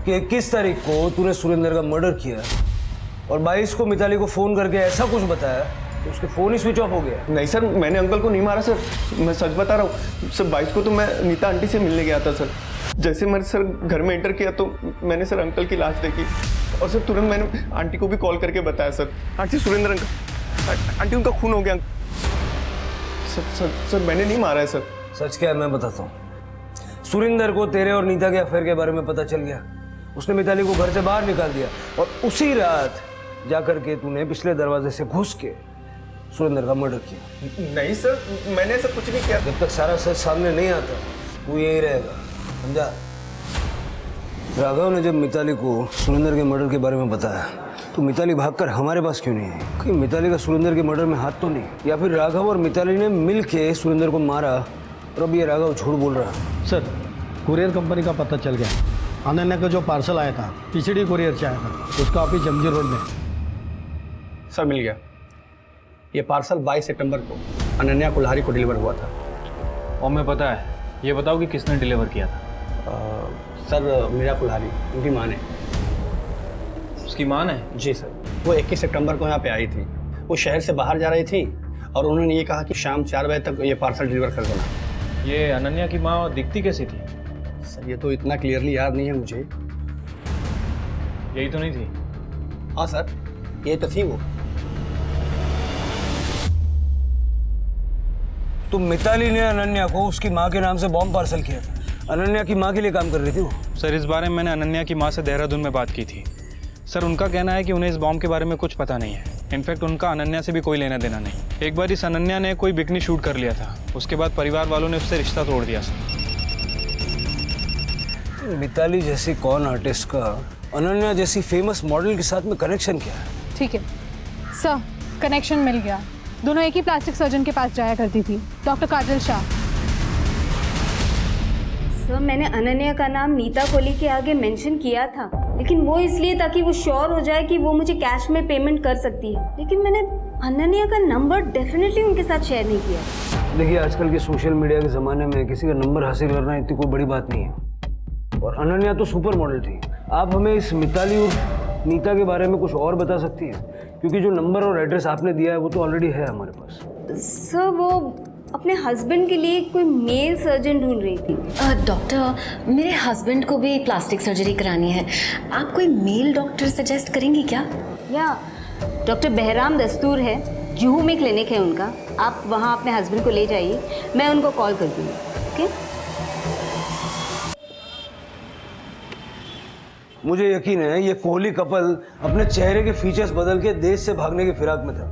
कि 21 तारीख को तूने सुरेंद्र का मर्डर किया और 22 को मिताली को फ़ोन करके ऐसा कुछ बताया तो उसके फ़ोन ही स्विच ऑफ हो गया? नहीं सर, मैंने अंकल को नहीं मारा सर, मैं सच बता रहा हूँ सर। 22 को तो मैं नीता आंटी से मिलने गया था सर। जैसे मैंने सर घर में एंटर किया तो मैंने सर अंकल की लाश देखी और सर तुरंत मैंने आंटी को भी कॉल करके बताया sir, aunty Surendra uncle, aunty उनका खून हो गया। सर मैंने नहीं मारा है सर। सच क्या है मैं बताता हूँ। सुरेंद्र को तेरे और नीता के अफेयर के बारे में पता चल गया, उसने मिताली को घर से बाहर निकाल दिया और उसी रात जाकर के तूने पिछले दरवाजे से घुस के सुरेंद्र का मर्डर किया। नहीं सर, मैंने ऐसा कुछ नहीं किया। जब तक सारा सच सामने नहीं आता तू यही रहेगा, समझा? राघव ने जब मिताली को सुरेंद्र के मर्डर के बारे में बताया तो मिताली भागकर हमारे पास क्यों नहीं आई? कहीं मिताली का सुरेंद्र के मर्डर में हाथ तो नहीं? या फिर राघव और मिताली ने मिल के सुरेंद्र को मारा और अब ये राघव झूठ बोल रहा है? सर, कुरियर कंपनी का पता चल गया। अनन्या का जो पार्सल आया था पीसीडी कुरियर से आया था, उसका ऑफिस जमजी रोड में। सर मिल गया। ये पार्सल 22 सितंबर को अनन्या कुल्हारी को डिलीवर हुआ था। और मैं पता है, ये बताओ कि किसने डिलीवर किया था? सर मीरा कुल्हारी, उनकी माँ ने। उसकी माँ ने? जी सर। वो 21 सितंबर को यहाँ पे आई थी। वो शहर से बाहर जा रही थी और उन्होंने ये कहा कि शाम 4 बजे तक ये पार्सल डिलीवर कर देना। ये अनन्या की माँ दिखती कैसी थी? सर ये तो इतना क्लियरली याद नहीं है मुझे। यही तो नहीं थी? हाँ सर, ये तो थी वो। तो मिताली ने अनन्या को उसकी माँ के नाम से बॉम्ब पार्सल किया था। अनन्या की माँ के लिए काम कर रही थी वो। सर इस बारे में मैंने अनन्या की माँ से देहरादून में बात की थी। सर उनका कहना है कि उन्हें इस बॉम्ब के बारे में कुछ पता नहीं है। इनफैक्ट उनका अनन्या से भी कोई लेना देना नहीं। एक बार इस अनन्या ने कोई बिकनी शूट कर लिया था, उसके बाद परिवार वालों ने उससे रिश्ता तोड़ दिया। सर मिताली जैसी कौन आर्टिस्ट का अनन्या जैसी फेमस मॉडल के साथ में कनेक्शन क्या है? ठीक है सर, कनेक्शन मिल गया। दोनों एक ही प्लास्टिक सर्जन के पास जाया करती थी, डॉक्टर काजल शाह। सर मैंने अनन्या का नाम नीता कोहली के आगे मेंशन किया था, लेकिन वो इसलिए ताकि वो श्योर हो जाए कि वो मुझे कैश में पेमेंट कर सकती है, लेकिन मैंने अनन्या का नंबर डेफिनेटली उनके साथ शेयर नहीं किया। देखिए आजकल के सोशल मीडिया के ज़माने में किसी का नंबर हासिल करना इतनी कोई बड़ी बात नहीं है। और अनन्या तो सुपर मॉडल थी। आप हमें इस मिताली और नीता के बारे में कुछ और बता सकती हैं? क्योंकि जो नंबर और एड्रेस आपने दिया है वो तो ऑलरेडी है हमारे पास। सर वो अपने हस्बैंड के लिए कोई मेल सर्जन ढूंढ रही थी। डॉक्टर, मेरे हस्बैंड को भी प्लास्टिक सर्जरी करानी है, आप कोई मेल डॉक्टर सजेस्ट करेंगी क्या? या डॉक्टर बहराम दस्तूर है, जुहू में क्लिनिक है उनका, आप वहाँ अपने हस्बैंड को ले जाइए, मैं उनको कॉल कर दूँगी। ओके? मुझे यकीन है ये कोहली कपल अपने चेहरे के फीचर्स बदल के देश से भागने की फिराक में था,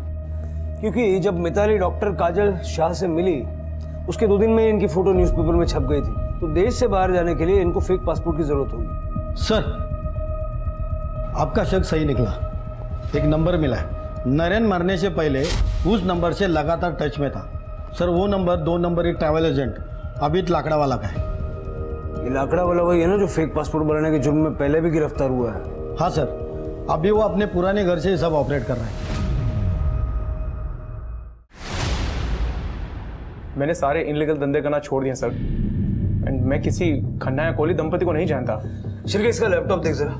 क्योंकि जब मिताली डॉक्टर काजल शाह से मिली उसके 2 दिन में इनकी फोटो न्यूज़पेपर में छप गई थी। तो देश से बाहर जाने के लिए इनको फेक पासपोर्ट की जरूरत होगी। सर, आपका शक सही निकला। एक नंबर मिला है, नरेन मरने से पहले उस नंबर से लगातार टच में था। सर वो नंबर 2 नंबर एक ट्रैवल एजेंट अभित लाकड़ा वाला का है। ये लाकड़ा वाला वही है ना जो फेक पासपोर्ट बनाने के जुर्म में पहले भी गिरफ्तार हुआ है? हाँ सर, अभी वो अपने पुराने घर से सब ऑपरेट कर रहा है। मैंने सारे इनलीगल धंधे करना छोड़ दिए सर, एंड मैं किसी खन्ना या कोहली दंपति को नहीं जानता। शिरके इसका लैपटॉप देख जरा।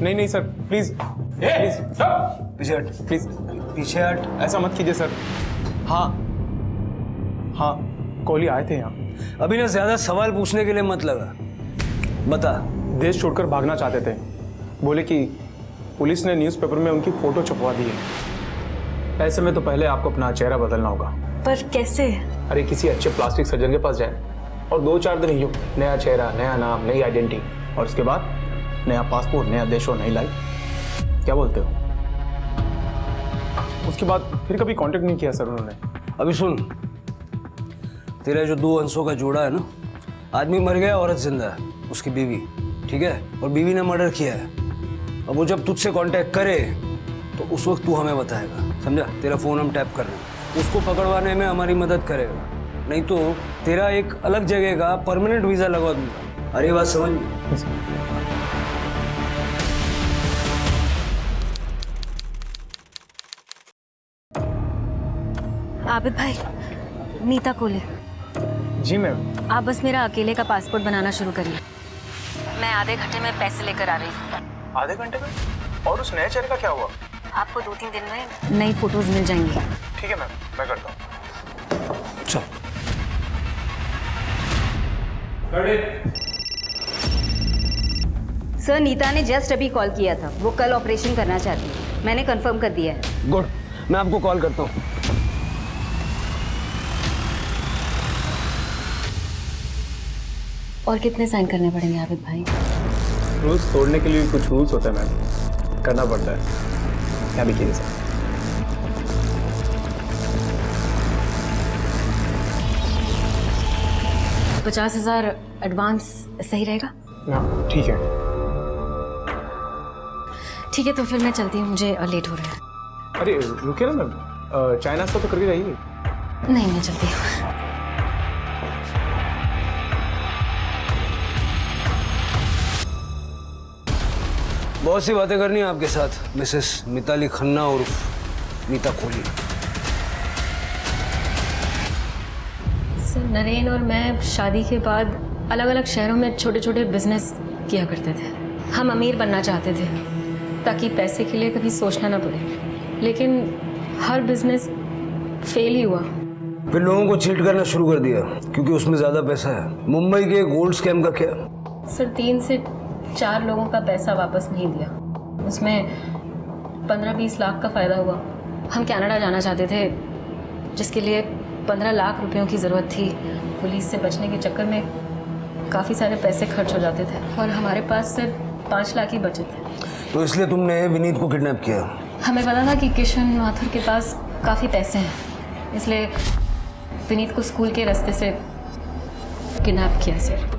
नहीं सर, प्लीज प्लीज पीछे हट, प्लीज पीछे हट। ऐसा मत कीजिए सर। हाँ, कोहली आए थे यहाँ। अभी ना ज्यादा सवाल पूछने के लिए मत लगा, बता। देश छोड़कर भागना चाहते थे, बोले कि पुलिस ने न्यूज़पेपर में उनकी फोटो छपवा दी है। ऐसे में तो पहले आपको अपना चेहरा बदलना होगा। पर कैसे? अरे किसी अच्छे प्लास्टिक सर्जन के पास जाए और 2-4 दिन ही नया चेहरा, नया नाम, नई आइडेंटिटी, और उसके बाद नया पासपोर्ट, नया देश और नई लाइफ। क्या बोलते हो? उसके बाद फिर कभी कांटेक्ट नहीं किया सर उन्होंने। अभी सुन, तेरा जो 2 अंशों का जोड़ा है ना, आदमी मर गया, औरत जिंदा है, उसकी बीवी, ठीक है, और बीवी ने मर्डर किया है। अब वो जब तुझसे कांटेक्ट करे तो उस वक्त तू हमें बताएगा, समझा? तेरा फोन हम टैप कर रहे हैं, उसको पकड़वाने में हमारी मदद करेगा, नहीं तो तेरा एक अलग जगह का परमानेंट वीजा लगवा दूंगा। अरे बात समझ? आबिद भाई, नीता कोले। जी मैम। आप बस मेरा अकेले का पासपोर्ट बनाना शुरू करिए, मैं आधे घंटे में पैसे लेकर आ रही हूँ। आधे घंटे में? और उस नए चेहरे का क्या हुआ? आपको 2-3 दिन में नई फोटोज मिल जाएंगी। ठीक है मैम, मैं करता हूँ। चल। सर, नीता ने जस्ट अभी कॉल किया था, वो कल ऑपरेशन करना चाहती है। मैंने कंफर्म कर दिया है। गुड, मैं आपको कॉल करता हूँ। और कितने साइन करने पड़ेंगे आबिद भाई? रूल्स तोड़ने के लिए कुछ रूल्स होता है मैम, करना पड़ता है। क्या भी कीजिए सर। $50,000 एडवांस सही रहेगा? हाँ ठीक है। ठीक है, तो फिर मैं चलती हूँ, मुझे लेट हो रहा है। अरे रुकिए ना मैम, चाय नाश्ता तो करके जाइए। नहीं, मैं चलती हूँ। बहुत सी बातें करनी है आपके साथ, मिसेस मिताली खन्ना और नीता कोहली। सर, नरेन और मैं शादी के बाद अलग अलग शहरों में छोटे छोटे बिजनेस किया करते थे। हम अमीर बनना चाहते थे ताकि पैसे के लिए कभी सोचना ना पड़े, लेकिन हर बिजनेस फेल ही हुआ। फिर लोगों को चीट करना शुरू कर दिया क्योंकि उसमें ज़्यादा पैसा है। मुंबई के गोल्ड स्कैम का क्या? सर, 3 से 4 लोगों का पैसा वापस नहीं दिया, उसमें 15-20 लाख का फ़ायदा हुआ। हम कनाडा जाना चाहते थे जिसके लिए 15 लाख रुपयों की ज़रूरत थी। पुलिस से बचने के चक्कर में काफ़ी सारे पैसे खर्च हो जाते थे और हमारे पास सिर्फ 5 लाख ही बचे थे। तो इसलिए तुमने विनीत को किडनैप किया? हमें पता था कि किशन माथुर के पास काफ़ी पैसे हैं, इसलिए विनीत को स्कूल के रास्ते से किडनैप किया सर।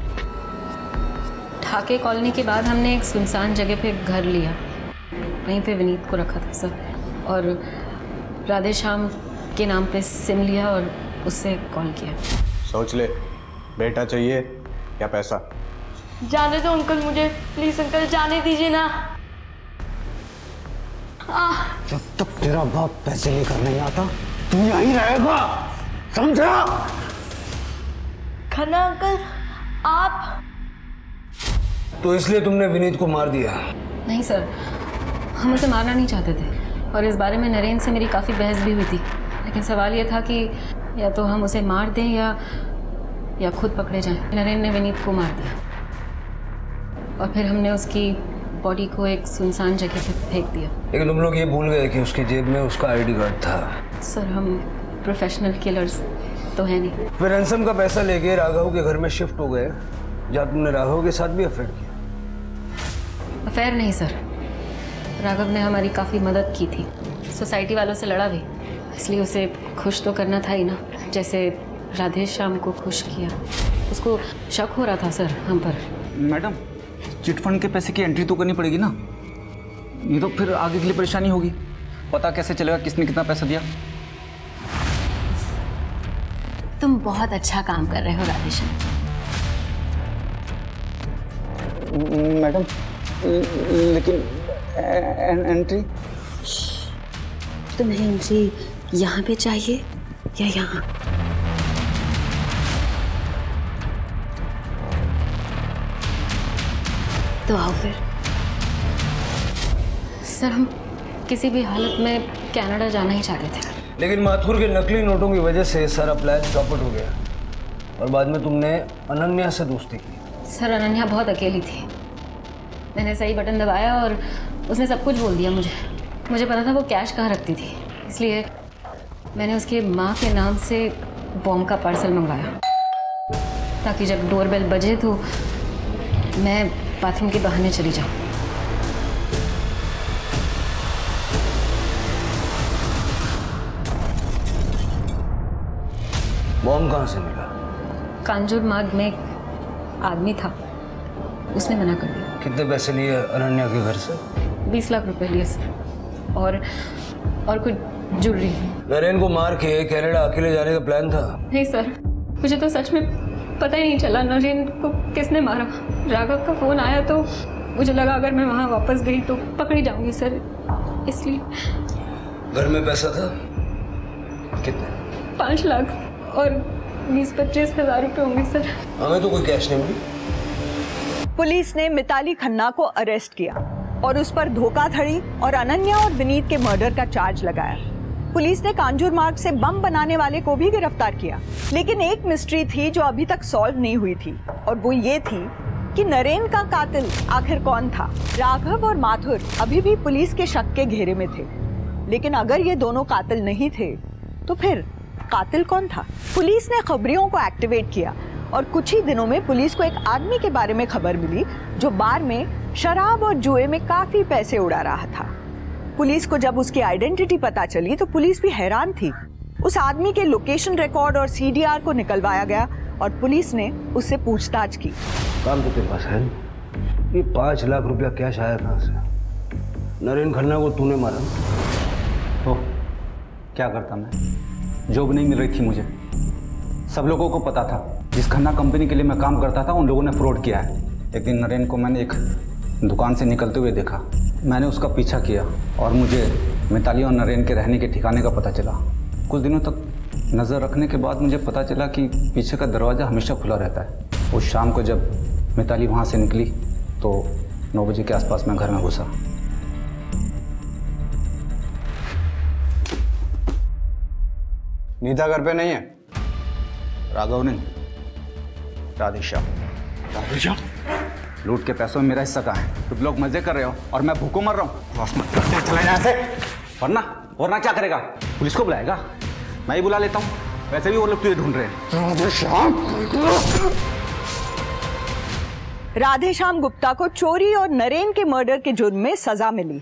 ढाके कॉलोनी के बाद हमने एक सुनसान जगह पे घर लिया, वहीं पे विनीत को रखा था सर, और राधे श्याम के नाम पे सिम लिया और उससे कॉल किया। सोच ले, बेटा चाहिए या पैसा? जाने दो अंकल, मुझे प्लीज अंकल जाने दीजिए ना। जब तक तेरा बाप पैसे लेकर नहीं आता तू यहीं रहेगा, समझा? खन्ना अंकल, आप? तो इसलिए तुमने विनीत को मार दिया? नहीं सर, हम उसे मारना नहीं चाहते थे और इस बारे में नरेन से मेरी काफ़ी बहस भी हुई थी, लेकिन सवाल ये था कि या तो हम उसे मार दें या खुद पकड़े जाएं। नरेन ने विनीत को मार दिया और फिर हमने उसकी बॉडी को एक सुनसान जगह पे फेंक दिया। लेकिन तुम लोग ये भूल गए कि उसकी जेब में उसका आईडी कार्ड था। सर, हम प्रोफेशनल किलर्स तो है नहीं। फिर रैंसम का पैसा लेके राघव के घर में शिफ्ट हो गए, जहाँ तुमने राघव के साथ भी अफेयर किया। अफेयर नहीं सर, राघव ने हमारी काफ़ी मदद की थी, सोसाइटी वालों से लड़ा भी, इसलिए उसे खुश तो करना था ही ना, जैसे राधे श्याम को खुश किया। उसको शक हो रहा था सर हम पर। मैडम, चिट फंड के पैसे की एंट्री तो करनी पड़ेगी ना, नहीं तो फिर आगे के लिए परेशानी होगी। पता कैसे चलेगा किसने कितना पैसा दिया? तुम बहुत अच्छा काम कर रहे हो राधेश्याम। मैडम लेकिन एंट्री तुम्हें एंट्री यहाँ पे चाहिए या यहाँ? तो आओ फिर। सर हम किसी भी हालत में कनाडा जाना ही चाहते थे, लेकिन माथुर के नकली नोटों की वजह से सारा प्लान चौपट हो गया और बाद में तुमने अनन्या से दोस्ती की। सर अनन्या बहुत अकेली थी। मैंने सही बटन दबाया और उसने सब कुछ बोल दिया मुझे। मुझे पता था वो कैश कहाँ रखती थी, इसलिए मैंने उसकी माँ के नाम से बॉम्ब का पार्सल मंगवाया ताकि जब डोरबेल बजे तो मैं बाथरूम के बहाने चली जाऊँ। बॉम्ब कहाँ से मिला? कांजूर मार्ग में एक आदमी था, उसने मना कर दिया। कितने पैसे लिए अनन्या के घर से? 20 लाख रुपए लिए सर, और कुछ ज्वेलरी। नरेन को मार के कनाडा अकेले जाने का प्लान था? नहीं सर, मुझे तो सच में पता ही नहीं चला नरेन को किसने मारा। राघव का फोन आया तो मुझे लगा अगर मैं वहाँ वापस गई तो पकड़ी जाऊंगी सर, इसलिए। घर में पैसा था कितने? 5 लाख और 20-25 हज़ार रुपये होंगे सर। हमें तो कोई कैश नहीं मिली। पुलिस ने मिताली खन्ना को अरेस्ट किया और उस पर धोखाधड़ी और अनन्या और विनीत के मर्डर का चार्ज लगाया। पुलिस ने कांजूर मार्ग से बम बनाने वाले को भी गिरफ्तार किया, लेकिन एक मिस्ट्री थी जो अभी तक सॉल्व नहीं हुई थी, और वो ये थी कि नरेन का कातिल आखिर कौन था। राघव और माथुर अभी भी पुलिस के शक के घेरे में थे, लेकिन अगर ये दोनों कातिल नहीं थे तो फिर कातिल कौन था? पुलिस ने खबरियों को एक्टिवेट किया और कुछ ही दिनों में पुलिस को एक आदमी के बारे में खबर मिली जो बार में शराब और जुए में काफी पैसे उड़ा रहा था। पुलिस को जब उसकी आइडेंटिटी पता चली तो पुलिस भी हैरान थी। उस आदमी के लोकेशन रिकॉर्ड और सीडीआर को निकलवाया गया और पुलिस ने उससे पूछताछ की। काम तो तेरे पास है, ये 5 लाख रुपया कैश आया कहाँ से? नरेन खन्ना को तूने मारा? तो क्या करता मैं? जॉब नहीं मिल रही थी मुझे, सब लोगों को पता था। जिस खन्ना कंपनी के लिए मैं काम करता था उन लोगों ने फ्रॉड किया है। एक दिन नरेन को मैंने एक दुकान से निकलते हुए देखा। मैंने उसका पीछा किया और मुझे मिताली और नरेन के रहने के ठिकाने का पता चला। कुछ दिनों तक नज़र रखने के बाद मुझे पता चला कि पीछे का दरवाज़ा हमेशा खुला रहता है। उस शाम को जब मिताली वहाँ से निकली तो 9 बजे के आसपास मैं घर में घुसा। नीता घर पे नहीं है? राघव नहीं, राधेश्याम। राधेश्याम? लूट के पैसों में मेरा हिस्सा कहाँ है? तुम लोग मजे कर रहे हो और मैं भूखों मर रहा हूँ। चला यहाँ से। वरना क्या करेगा? पुलिस को बुलाएगा? मैं ही बुला लेता हूँ, वैसे भी वो लोग तुझे ढूंढ रहे हैं। राधेश्याम गुप्ता को चोरी और नरेन के मर्डर के जुर्म में सजा मिली।